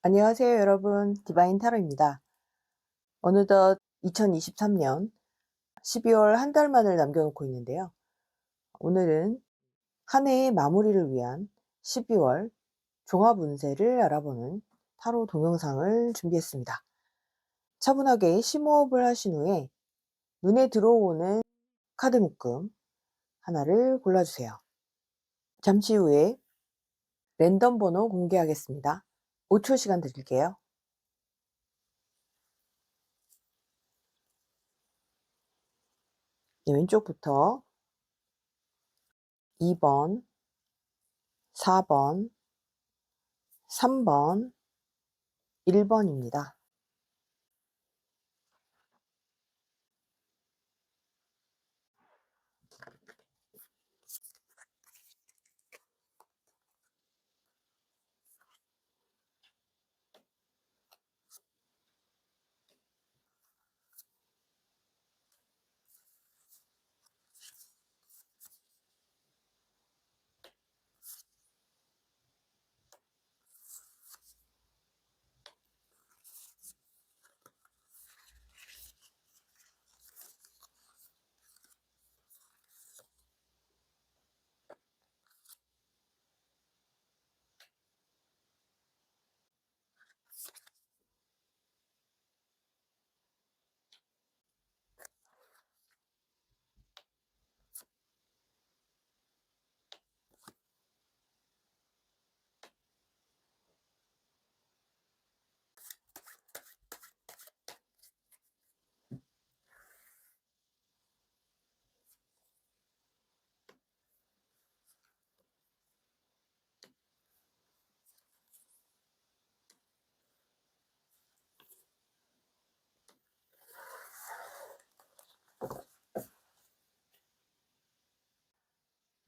안녕하세요, 여러분. 디바인 타로입니다. 어느덧 2023년 12월 한 달만을 남겨놓고 있는데요. 오늘은 한 해의 마무리를 위한 12월 종합 운세를 알아보는 타로 동영상을 준비했습니다. 차분하게 심호흡을 하신 후에 눈에 들어오는 카드 묶음 하나를 골라주세요. 잠시 후에 랜덤 번호 공개하겠습니다. 5초 시간 드릴게요. 네, 왼쪽부터 2번, 4번, 3번, 1번입니다.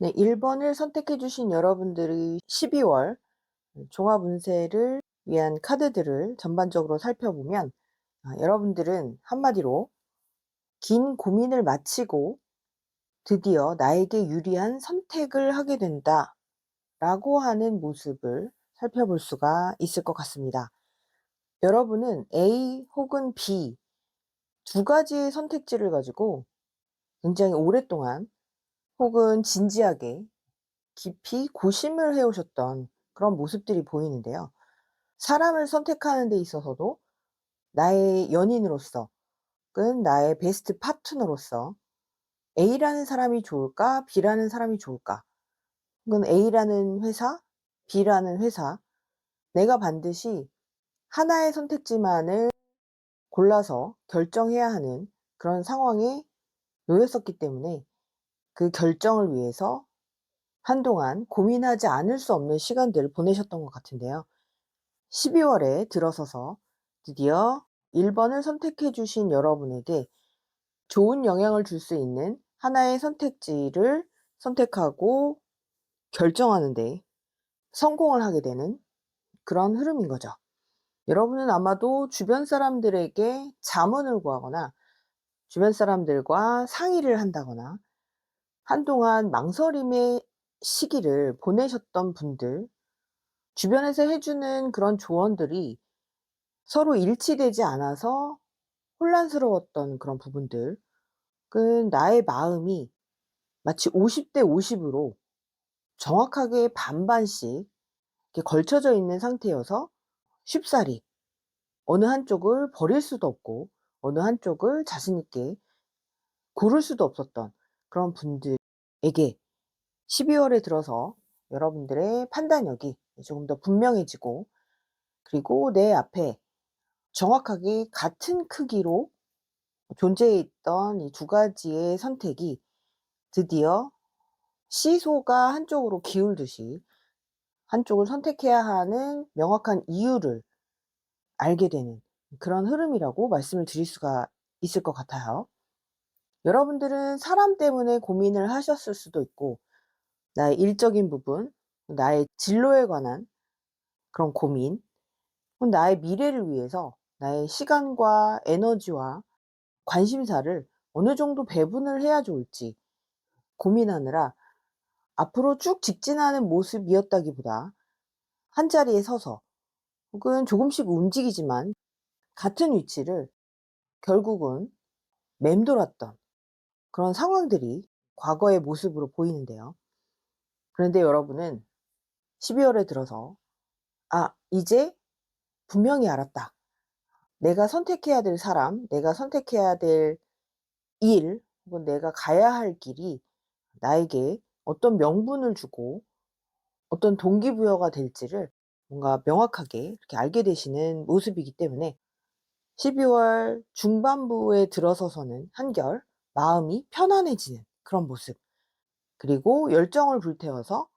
네, 1 번을 선택해 주신 여러분들의 12월 종합 운세를 위한 카드들을 전반적으로 살펴보면, 여러분들은 한마디로 긴 고민을 마치고 드디어 나에게 유리한 선택을 하게 된다라고 하는 모습을 살펴볼 수가 있을 것 같습니다. 여러분은 A 혹은 B 두 가지의 선택지를 가지고 굉장히 오랫동안 혹은 진지하게 깊이 고심을 해 오셨던 그런 모습들이 보이는데요. 사람을 선택하는 데 있어서도 나의 연인으로서 혹은 나의 베스트 파트너로서 'A라는 사람이 좋을까? B라는 사람이 좋을까?' 혹은 'A라는 회사? B라는 회사?' 내가 반드시 하나의 선택지만을 골라서 결정해야 하는 그런 상황에 놓였었기 때문에 그 결정을 위해서 한동안 고민하지 않을 수 없는 시간들을 보내셨던 것 같은데요. 12 월에 들어서서 드디어 1 번을 선택해 주신 여러분에게 좋은 영향을 줄 수 있는 하나의 선택지를 선택하고 결정하는 데 성공을 하게 되는 그런 흐름인 거죠. 여러분은 아마도 주변 사람들에게 자문을 구하거나 주변 사람들과 상의를 한다거나 한동안 망설임의 시기를 보내셨던 분들, 주변에서 해 주는 그런 조언들이 서로 일치되지 않아서 혼란스러웠던 그런 부분들, 그 나의 마음이 마치 50대 50 으로 정확하게 반반씩 이렇게 걸쳐져 있는 상태여서 쉽사리 어느 한쪽을 버릴 수도 없고 어느 한쪽을 자신 있게 고를 수도 없었던 그런 분들에게 12 월에 들어서 여러분들의 판단력이 조금 더 분명해지고, 그리고 내 앞에 정확하게 같은 크기로 존재해 있던 이 두 가지의 선택이 드디어 시소가 한쪽으로 기울듯이 한쪽을 선택해야 하는 명확한 이유를 알게 되는 그런 흐름이라고 말씀을 드릴 수가 있을 것 같아요. 여러분들은 사람 때문에 고민을 하셨을 수도 있고, 나의 일적인 부분, 나의 진로에 관한 그런 고민, 혹은 나의 미래를 위해서 나의 시간과 에너지와 관심사를 어느 정도 배분을 해야 좋을지 고민하느라 앞으로 쭉 직진하는 모습이었다기보다 한자리에 서서 혹은 조금씩 움직이지만 같은 위치를 결국은 맴돌았던 그런 상황들이 과거의 모습으로 보이는데요. 그런데 여러분은 12 월에 들어서 '아, 이제 분명히 알았다. 내가 선택해야 될 사람, 내가 선택해야 될 일, 혹은 내가 가야 할 길이 나에게 어떤 명분을 주고 어떤 동기부여가 될지를 뭔가 명확하게 이렇게 알게 되시는 모습이기 때문에 12월 중반부에 들어서서는 한결 마음이 편안해지는 그런 모습, 그리고 열정을 불태워서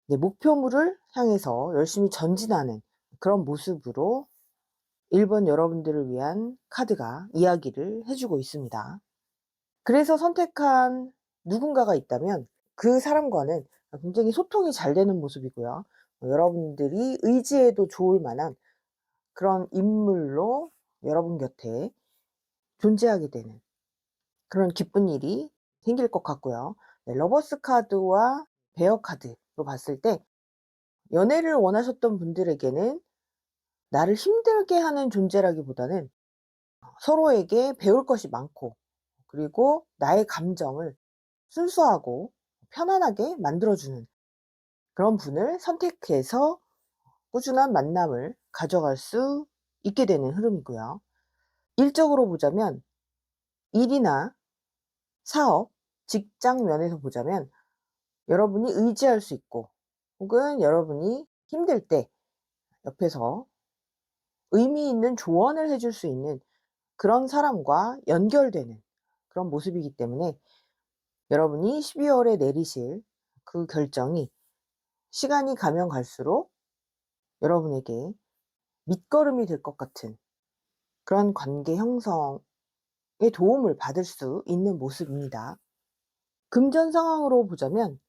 내 목표물을 향해서 열심히 전진하는 그런 모습으로 1번 여러분들을 위한 카드가 이야기를 해 주고 있습니다. 그래서 선택한 누군가가 있다면 그 사람과는 굉장히 소통이 잘 되는 모습이고요. 여러분들이 의지해도 좋을 만한 그런 인물로 여러분 곁에 존재하게 되는 그런 기쁜 일이 생길 것 같고요. 네, 러버스 카드와 베어 카드로 봤을 때 연애를 원하셨던 분들에게는 나를 힘들게 하는 존재라기보다는 서로에게 배울 것이 많고, 그리고 나의 감정을 순수하고 편안하게 만들어주는 그런 분을 선택해서 꾸준한 만남을 가져갈 수 있게 되는 흐름이고요. 일적으로 보자면 일이나 사업, 직장 면에서 보자면 여러분이 의지할 수 있고, 혹은 여러분이 힘들 때 옆에서 의미 있는 조언을 해줄 수 있는 그런 사람과 연결되는 그런 모습이기 때문에 여러분이 12 월에 내리실 그 결정이 시간이 가면 갈수록 여러분에게 밑거름이 될 것 같은 그런 관계 형성에 도움을 받을 수 있는 모습입니다. 금전 상황으로 보자면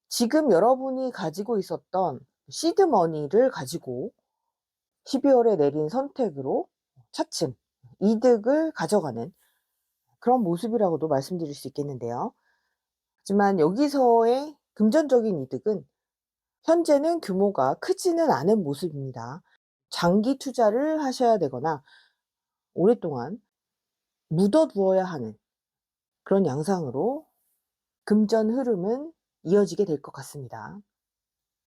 지금 여러분이 가지고 있었던 시드 머니를 가지고 12 월에 내린 선택으로 차츰 이득을 가져가는 그런 모습이라고도 말씀드릴 수 있겠는데요. 하지만 여기서의 금전적인 이득은 현재는 규모가 크지는 않은 모습입니다. 장기 투자를 하셔야 되거나 오랫동안 묻어 두어야 하는 그런 양상으로 금전 흐름은 이어지게 될 것 같습니다.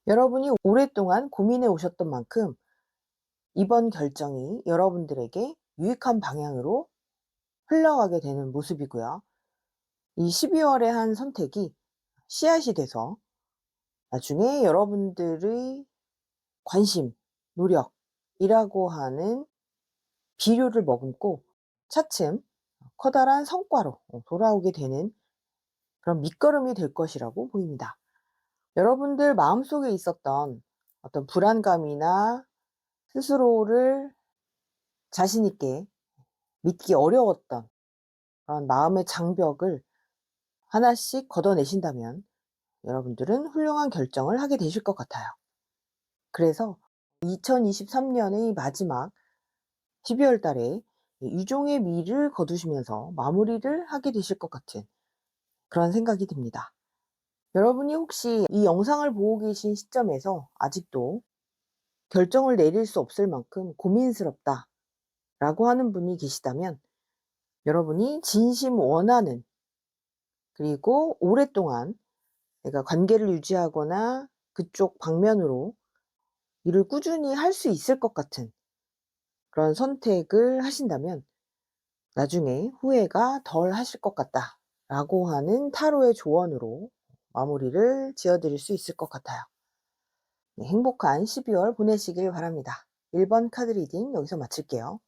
여러분이 오랫동안 고민해 오셨던 만큼 이번 결정이 여러분들에게 유익한 방향으로 흘러가게 되는 모습이고요. 이 12 월에 한 선택이 씨앗이 돼서 나중에 여러분들의 관심, 노력이라고 하는 비료를 머금고 차츰 커다란 성과로 돌아오게 되는 그런 밑거름이 될 것이라고 보입니다. 여러분들 마음속에 있었던 어떤 불안감이나 스스로를 자신 있게 믿기 어려웠던 그런 마음의 장벽을 하나씩 걷어내신다면 여러분들은 훌륭한 결정을 하게 되실 것 같아요. 그래서 2023 년의 마지막 12월 달에 유종의 미를 거두시면서 마무리를 하게 되실 것 같은 그런 생각이 듭니다. 여러분이 혹시 이 영상을 보고 계신 시점에서 아직도 결정을 내릴 수 없을 만큼 고민스럽다 라고 하는 분이 계시다면 여러분이 진심 원하는 그리고 오랫동안 내가 관계를 유지하거나 그쪽 방면으로 일을 꾸준히 할 수 있을 것 같은 그런 선택을 하신다면 나중에 후회가 덜 하실 것 같다라고 하는 타로의 조언으로 마무리를 지어 드릴 수 있을 것 같아요. 네, 행복한 12월 보내시길 바랍니다. 1번 카드 리딩 여기서 마칠게요.2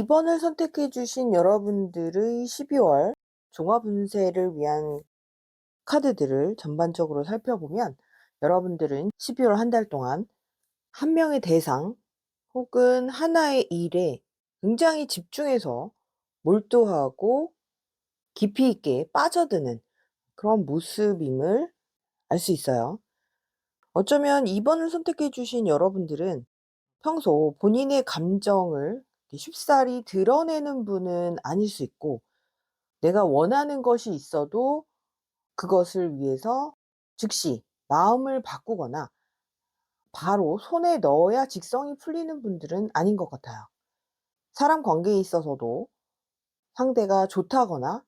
번을 선택해 주신 여러분들의 12월 종합 운세를 위한 카드들을 전반적으로 살펴보면 여러분들은 12월 한 달 동안 한 명의 대상 혹은 하나의 일에 굉장히 집중해서 몰두하고 깊이 있게 빠져드는 그런 모습임을 알 수 있어요. 어쩌면 2 번을 선택해 주신 여러분들은 평소 본인의 감정을 이렇게 쉽사리 드러내는 분은 아닐 수 있고 내가 원하는 것이 있어도 그것을 위해서 즉시 마음을 바꾸거나 바로 손에 넣어야 직성이 풀리는 분들은 아닌 것 같아요. 사람 관계에 있어서도 상대가 좋다거나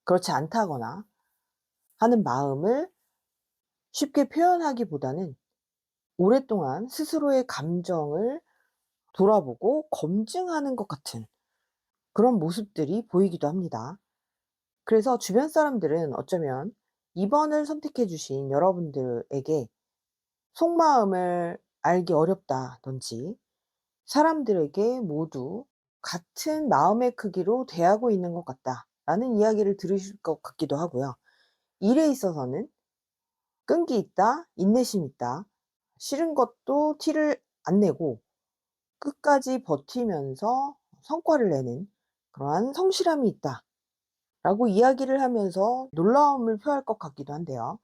그렇지 않다거나 하는 마음을 쉽게 표현하기보다는 오랫동안 스스로의 감정을 돌아보고 검증하는 것 같은 그런 모습들이 보이기도 합니다. 그래서 주변 사람들은 어쩌면 2 번을 선택해 주신 여러분들에게 속마음을 알기 어렵다든지 사람들에게 모두 같은 마음의 크기로 대하고 있는 것 같다라는 이야기를 들으실 것 같기도 하고요. 일에 있어서는 끈기 있다, 인내심 있다, 싫은 것도 티를 안 내고 끝까지 버티면서 성과를 내는 그러한 성실함이 있다 라고 이야기를 하면서 놀라움을 표할 것 같기도 한데요.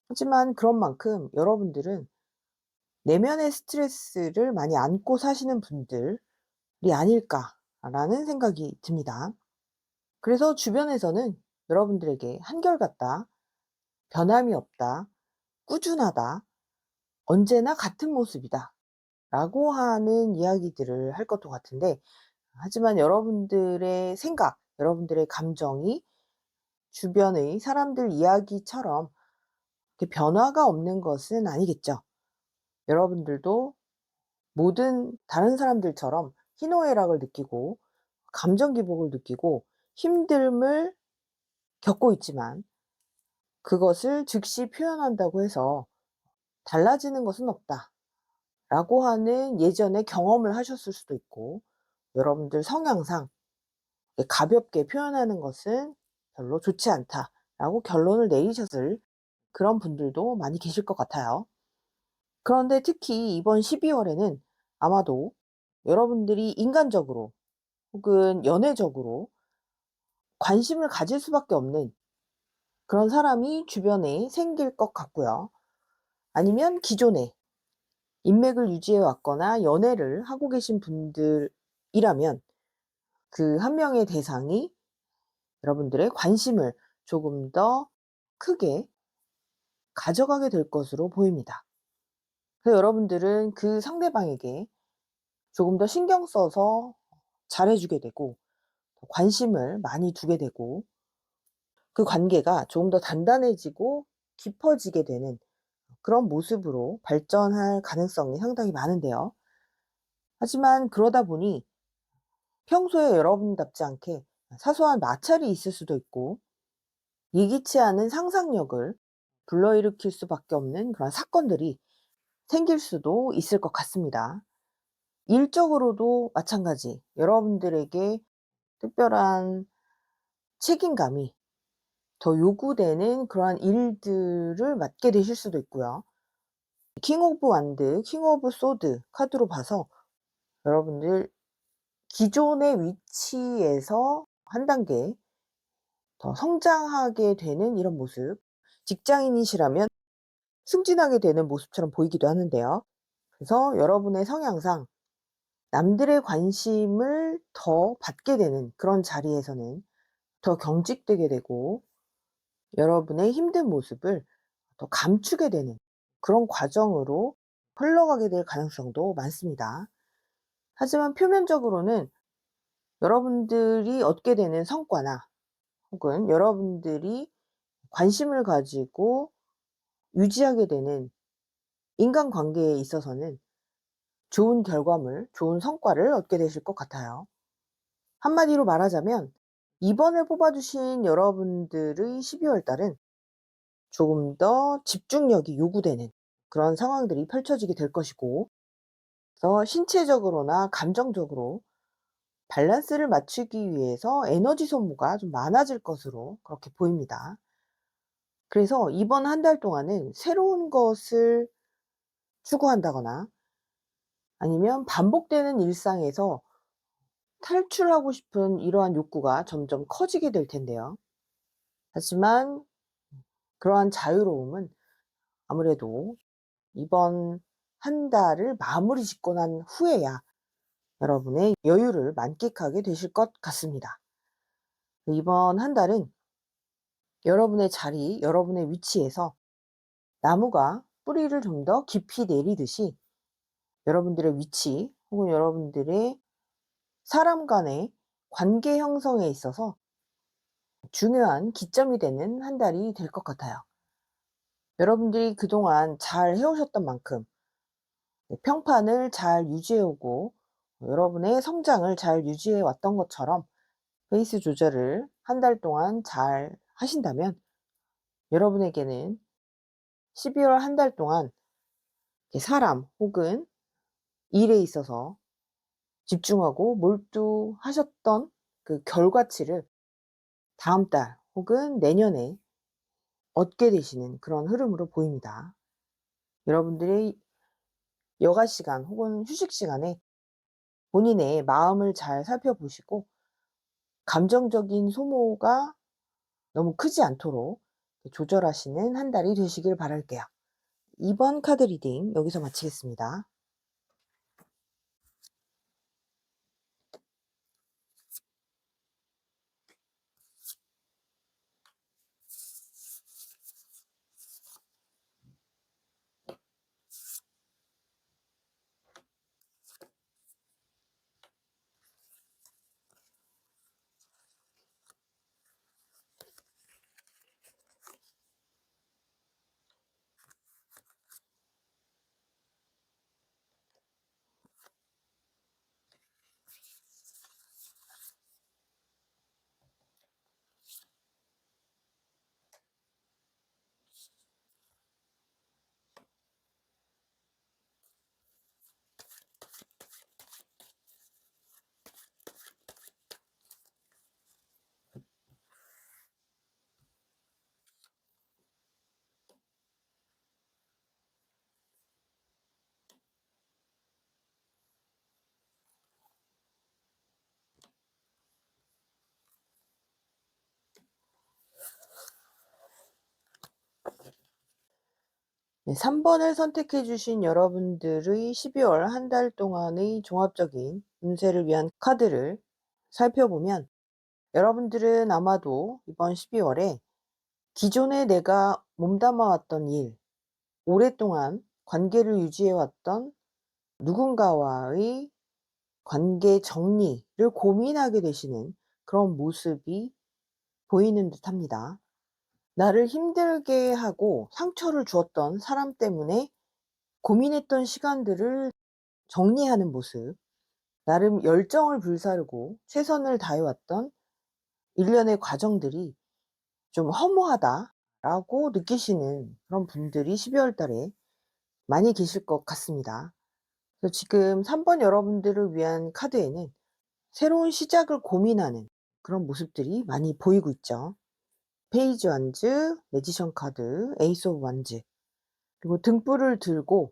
하지만 그런 만큼 여러분들은 내면의 스트레스를 많이 안고 사시는 분들이 아닐까라는 생각이 듭니다. 그래서 주변에서는 여러분들에게 한결같다, 변함이 없다, 꾸준하다, 언제나 같은 모습이다 라고 하는 이야기들을 할 것도 같은데, 하지만 여러분들의 생각, 여러분들의 감정이 주변의 사람들 이야기처럼 이렇게 변화가 없는 것은 아니겠죠. 여러분들도 모든 다른 사람들처럼 희노애락을 느끼고 감정 기복을 느끼고 힘듦을 겪고 있지만, 그것을 즉시 표현한다고 해서 달라지는 것은 없다라고 하는 예전에 경험을 하셨을 수도 있고, 여러분들 성향상 가볍게 표현하는 것은 별로 좋지 않다라고 결론을 내리셨을 그런 분들도 많이 계실 것 같아요. 그런데 특히 이번 12월에는 아마도 여러분들이 인간적으로 혹은 연애적으로 관심을 가질 수밖에 없는 그런 사람이 주변에 생길 것 같고요. 아니면 기존에 인맥을 유지해 왔거나 연애를 하고 계신 분들이라면 그 한 명의 대상이 여러분들의 관심을 조금 더 크게 가져가게 될 것으로 보입니다. 그래서 여러분들은 그 상대방에게 조금 더 신경 써서 잘해 주게 되고, 관심을 많이 두게 되고, 그 관계가 조금 더 단단해지고 깊어지게 되는 그런 모습으로 발전할 가능성이 상당히 많은데요. 하지만 그러다 보니 평소에 여러분답지 않게 사소한 마찰이 있을 수도 있고, 예기치 않은 상상력을 불러일으킬 수밖에 없는 그런 사건들이 생길 수도 있을 것 같습니다. 일적으로도 마찬가지, 여러분들에게 특별한 책임감이 더 요구되는 그러한 일들을 맡게 되실 수도 있고요. 킹 오브 완드, 킹 오브 소드 카드로 봐서 여러분들 기존의 위치에서 한 단계 더 성장하게 되는 이런 모습, 직장인이시라면 승진하게 되는 모습처럼 보이기도 하는데요. 그래서 여러분의 성향상 남들의 관심을 더 받게 되는 그런 자리에서는 더 경직되게 되고, 여러분의 힘든 모습을 더 감추게 되는 그런 과정으로 흘러가게 될 가능성도 많습니다. 하지만 표면적으로는 여러분들이 얻게 되는 성과나 혹은 여러분들이 관심을 가지고 유지하게 되는 인간관계에 있어서는 좋은 결과물, 좋은 성과를 얻게 되실 것 같아요. 한마디로 말하자면 이번을 뽑아주신 여러분들의 12월 달은 조금 더 집중력이 요구되는 그런 상황들이 펼쳐지게 될 것이고, 그래서 신체적으로나 감정적으로 밸런스를 맞추기 위해서 에너지 소모가 좀 많아질 것으로 그렇게 보입니다. 그래서 이번 한 달 동안은 새로운 것을 추구한다거나 아니면 반복되는 일상에서 탈출하고 싶은 이러한 욕구가 점점 커지게 될 텐데요. 하지만 그러한 자유로움은 아무래도 이번 한 달을 마무리 짓고 난 후에야 여러분의 여유를 만끽하게 되실 것 같습니다. 이번 한 달은 여러분의 자리, 여러분의 위치에서 나무가 뿌리를 좀 더 깊이 내리듯이 여러분들의 위치 혹은 여러분들의 사람 간의 관계 형성에 있어서 중요한 기점이 되는 한 달이 될 것 같아요. 여러분들이 그동안 잘 해오셨던 만큼 평판을 잘 유지해 오고 여러분의 성장을 잘 유지해 왔던 것처럼 페이스 조절을 한 달 동안 잘 하신다면 여러분에게는 12월 한 달 동안 사람 혹은 일에 있어서 집중하고 몰두하셨던 그 결과치를 다음 달 혹은 내년에 얻게 되시는 그런 흐름으로 보입니다. 여러분들의 여가 시간 혹은 휴식 시간에 본인의 마음을 잘 살펴보시고 감정적인 소모가 너무 크지 않도록 조절하시는 한 달이 되시길 바랄게요. 이번 카드 리딩 여기서 마치겠습니다. 네, 3 번을 선택해 주신 여러분들의 12월 한 달 동안의 종합적인 운세를 위한 카드를 살펴보면, 여러분들은 아마도 이번 12 월에 기존에 내가 몸담아 왔던 일, 오랫동안 관계를 유지해 왔던 누군가와의 관계 정리를 고민하게 되시는 그런 모습이 보이는 듯합니다. 나를 힘들게 하고 상처를 주었던 사람 때문에 고민했던 시간들을 정리하는 모습, 나름 열정을 불사르고 최선을 다해왔던 일련의 과정들이 좀 허무하다라고 느끼시는 그런 분들이 12월 달에 많이 계실 것 같습니다. 그래서 지금 3번 여러분들을 위한 카드에는 새로운 시작을 고민하는 그런 모습들이 많이 보이고 있죠. 페이지 완즈, 매지션 카드, 에이스 오브 완즈, 그리고 등불을 들고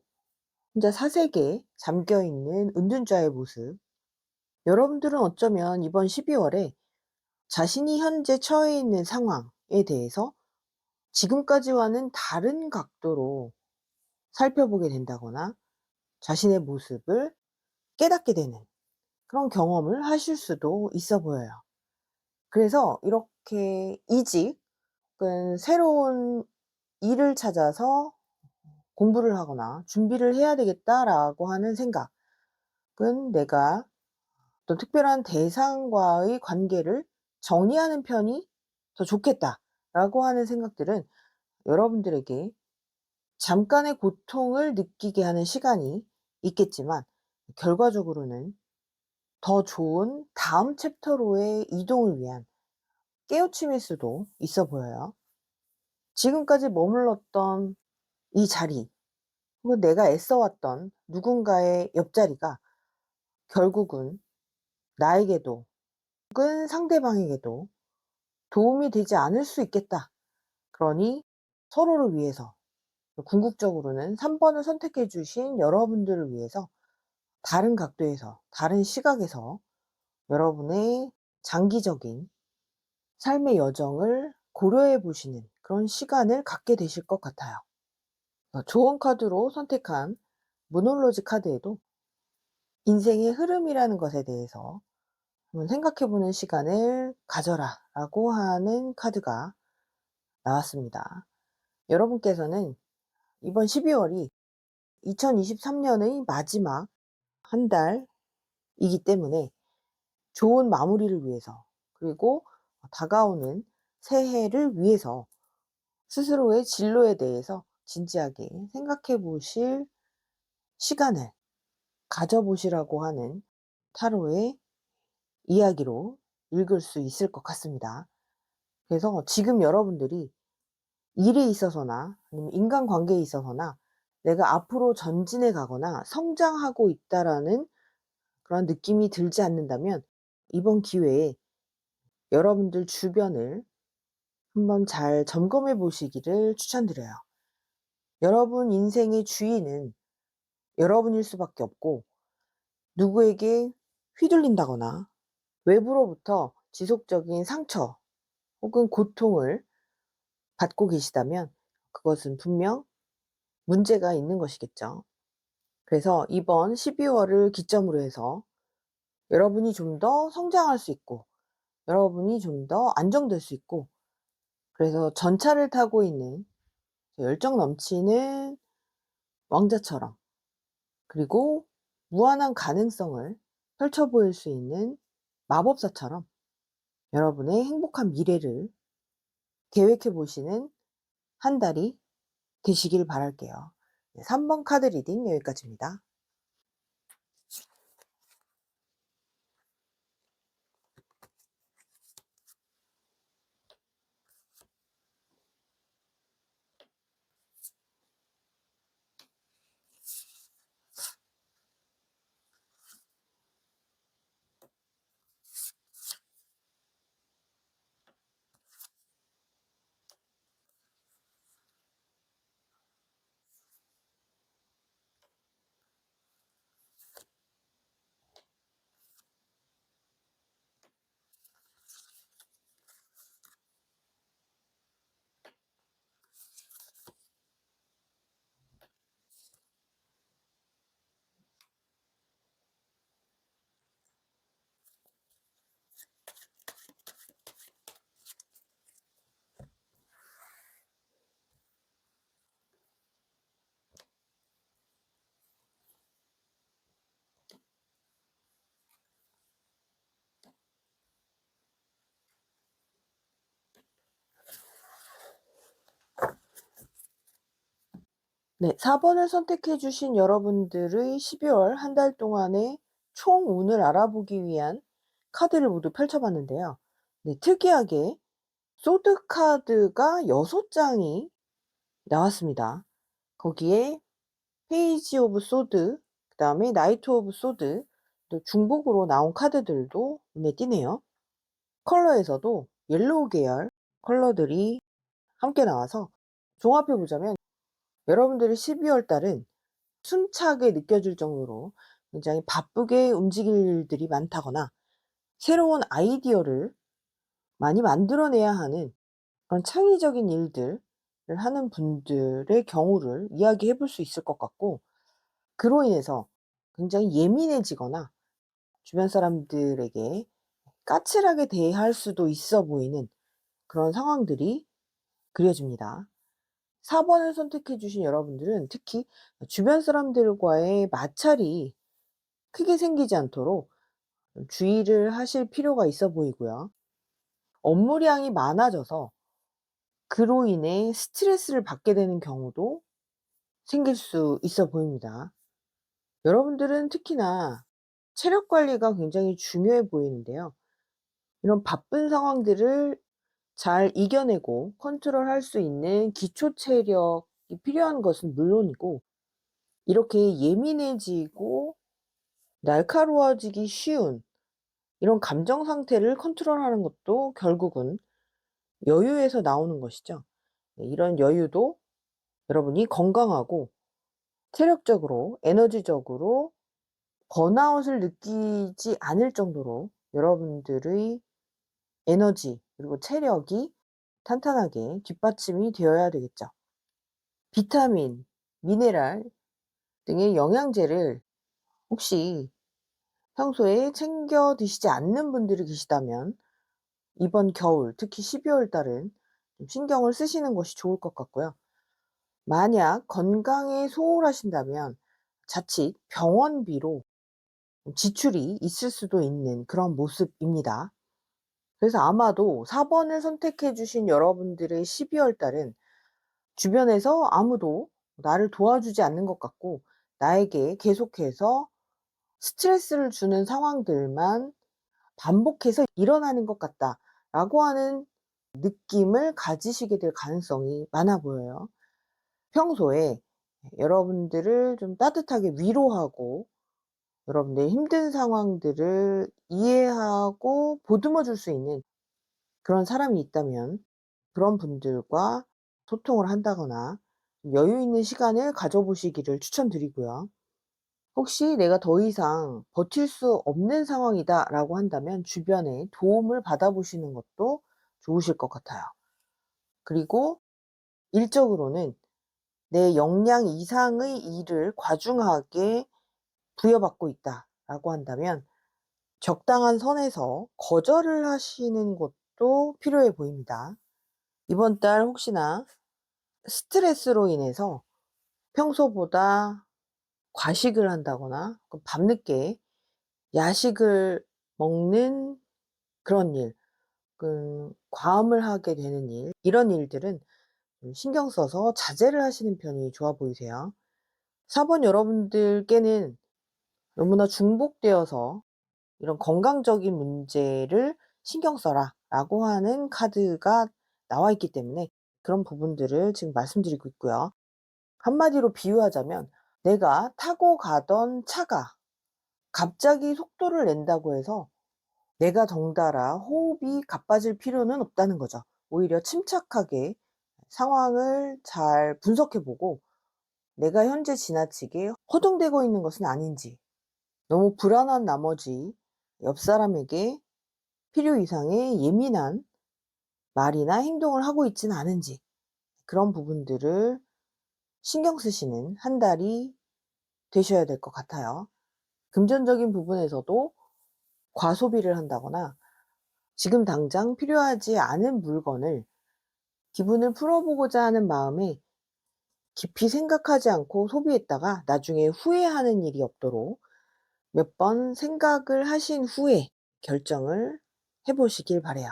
혼자 사색에 잠겨 있는 은둔자의 모습. 여러분들은 어쩌면 이번 12 월에 자신이 현재 처해 있는 상황에 대해서 지금까지와는 다른 각도로 살펴보게 된다거나 자신의 모습을 깨닫게 되는 그런 경험을 하실 수도 있어 보여요. 그래서 이렇게 이직 혹은 새로운 일을 찾아서 공부를 하거나 '준비를 해야 되겠다.'라고 하는 생각은, 내가 어떤 특별한 대상과의 관계를 정리하는 편이 더 좋겠다라고 하는 생각들은 여러분들에게 잠깐의 고통을 느끼게 하는 시간이 있겠지만, 결과적으로는 더 좋은 다음 챕터로의 이동을 위한 깨우침일 수도 있어 보여요. 지금까지 머물렀던 이 자리, 혹은 내가 애써왔던 누군가의 옆자리가 결국은 나에게도 혹은 상대방에게도 도움이 되지 않을 수 있겠다. 그러니 서로를 위해서, 궁극적으로는 3 번을 선택해 주신 여러분들을 위해서 다른 각도에서, 다른 시각에서 여러분의 장기적인 삶의 여정을 고려해 보시는 그런 시간을 갖게 되실 것 같아요. 좋은 카드로 선택한 무놀로지 카드에도 인생의 흐름이라는 것에 대해서 한번 생각해 보는 시간을 가져라 라고 하는 카드가 나왔습니다. 여러분께서는 이번 12 월이 2023 년의 마지막 한 달이기 때문에 좋은 마무리를 위해서, 그리고 다가오는 새해를 위해서 스스로의 진로에 대해서 진지하게 생각해 보실 시간을 가져 보시라고 하는 타로의 이야기로 읽을 수 있을 것 같습니다. 그래서 지금 여러분들이 일에 있어서나 아니면 인간관계에 있어서나 내가 앞으로 전진해 가거나 성장하고 있다라는 그런 느낌이 들지 않는다면, 이번 기회에 여러분들 주변을 한번 잘 점검해 보시기를 추천드려요. 여러분 인생의 주인은 여러분일 수밖에 없고, 누구에게 휘둘린다거나 외부로부터 지속적인 상처 혹은 고통을 받고 계시다면 그것은 분명 문제가 있는 것이겠죠. 그래서 이번 12 월을 기점으로 해서 여러분이 좀 더 성장할 수 있고 여러분이 좀 더 안정될 수 있고, 그래서 전차를 타고 있는 열정 넘치는 왕자처럼, 그리고 무한한 가능성을 펼쳐 보일 수 있는 마법사처럼 여러분의 행복한 미래를 계획해 보시는 한 달이 되시길 바랄게요. 네, 3번 카드 리딩 여기까지입니다. 네, 4 번을 선택해 주신 여러분들의 12월 한 달 동안의 총 운을 알아보기 위한 카드를 모두 펼쳐 봤는데요. 네, 특이하게 소드 카드가 6 장이 나왔습니다. 거기에 페이지 오브 소드, 그다음에 나이트 오브 소드, 또 중복으로 나온 카드들도 눈에 띄네요. 컬러에서도 옐로우 계열 컬러들이 함께 나와서 종합해 보자면 여러분들의 12월 달은 숨차게 느껴질 정도로 굉장히 바쁘게 움직일 일들이 많다거나 새로운 아이디어를 많이 만들어내야 하는 그런 창의적인 일들을 하는 분들의 경우를 이야기해 볼 수 있을 것 같고, 그로 인해서 굉장히 예민해지거나 주변 사람들에게 까칠하게 대할 수도 있어 보이는 그런 상황들이 그려집니다. 4 번을 선택해 주신 여러분들은 특히 주변 사람들과의 마찰이 크게 생기지 않도록 주의를 하실 필요가 있어 보이고요. 업무량이 많아져서 그로 인해 스트레스를 받게 되는 경우도 생길 수 있어 보입니다. 여러분들은 특히나 체력 관리가 굉장히 중요해 보이는데요. 이런 바쁜 상황들을 잘 이겨내고 컨트롤할 수 있는 기초 체력이 필요한 것은 물론이고, 이렇게 예민해지고 날카로워지기 쉬운 이런 감정 상태를 컨트롤하는 것도 결국은 여유에서 나오는 것이죠. 네, 이런 여유도 여러분이 건강하고 체력적으로, 에너지적으로 번아웃을 느끼지 않을 정도로 여러분들의 에너지 그리고 체력이 탄탄하게 뒷받침이 되어야 되겠죠. 비타민, 미네랄 등의 영양제를 혹시 평소에 챙겨 드시지 않는 분들이 계시다면 이번 겨울, 특히 12월 달은 좀 신경을 쓰시는 것이 좋을 것 같고요. 만약 건강에 소홀하신다면 자칫 병원비로 지출이 있을 수도 있는 그런 모습입니다. 그래서 아마도 4 번을 선택해 주신 여러분들의 12월 달은 주변에서 아무도 나를 도와주지 않는 것 같고 나에게 계속해서 스트레스를 주는 상황들만 반복해서 일어나는 것 같다라고 하는 느낌을 가지시게 될 가능성이 많아 보여요. 평소에 여러분들을 좀 따뜻하게 위로하고 여러분들의 힘든 상황들을 이해하고 보듬어 줄 수 있는 그런 사람이 있다면 그런 분들과 소통을 한다거나 여유 있는 시간을 가져 보시기를 추천드리고요. 혹시 '내가 더 이상 버틸 수 없는 상황이다.'라고 한다면 주변에 도움을 받아보시는 것도 좋으실 것 같아요. 그리고 일적으로는 '내 역량 이상의 일을 과중하게 부여받고 있다.'라고 한다면 적당한 선에서 거절을 하시는 것도 필요해 보입니다. 이번 달 혹시나 스트레스로 인해서 평소보다 과식을 한다거나 밤늦게 야식을 먹는 그런 일, 과음을 하게 되는 일, 이런 일들은 신경 써서 자제를 하시는 편이 좋아 보이세요. 4번 여러분들께는 너무나 중복되어서 이런 "건강적인 문제를 신경 써라."라고 하는 카드가 나와 있기 때문에 그런 부분들을 지금 말씀드리고 있고요. 한마디로 비유하자면 내가 타고 가던 차가 갑자기 속도를 낸다고 해서 내가 덩달아 호흡이 가빠질 필요는 없다는 거죠. 오히려 침착하게 상황을 잘 분석해 보고 내가 현재 지나치게 허둥대고 있는 것은 아닌지, 너무 불안한 나머지 옆 사람에게 필요 이상의 예민한 말이나 행동을 하고 있지는 않은지, 그런 부분들을 신경 쓰시는 한 달이 되셔야 될 것 같아요. 금전적인 부분에서도 과소비를 한다거나 지금 당장 필요하지 않은 물건을 기분을 풀어보고자 하는 마음에 깊이 생각하지 않고 소비했다가 나중에 후회하는 일이 없도록 몇 번 생각을 하신 후에 결정을 해 보시길 바라요.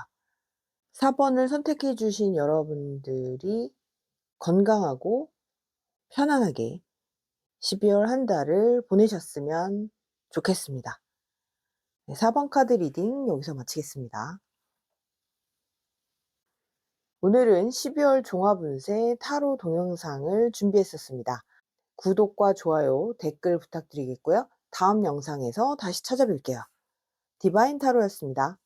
4 번을 선택해 주신 여러분들이 건강하고 편안하게 12월 한 달을 보내셨으면 좋겠습니다. 네, 4번 카드 리딩 여기서 마치겠습니다. 오늘은 12월 종합운세 타로 동영상을 준비했었습니다. 구독과 좋아요, 댓글 부탁드리겠고요. 다음 영상에서 다시 찾아뵐게요. 디바인 타로였습니다.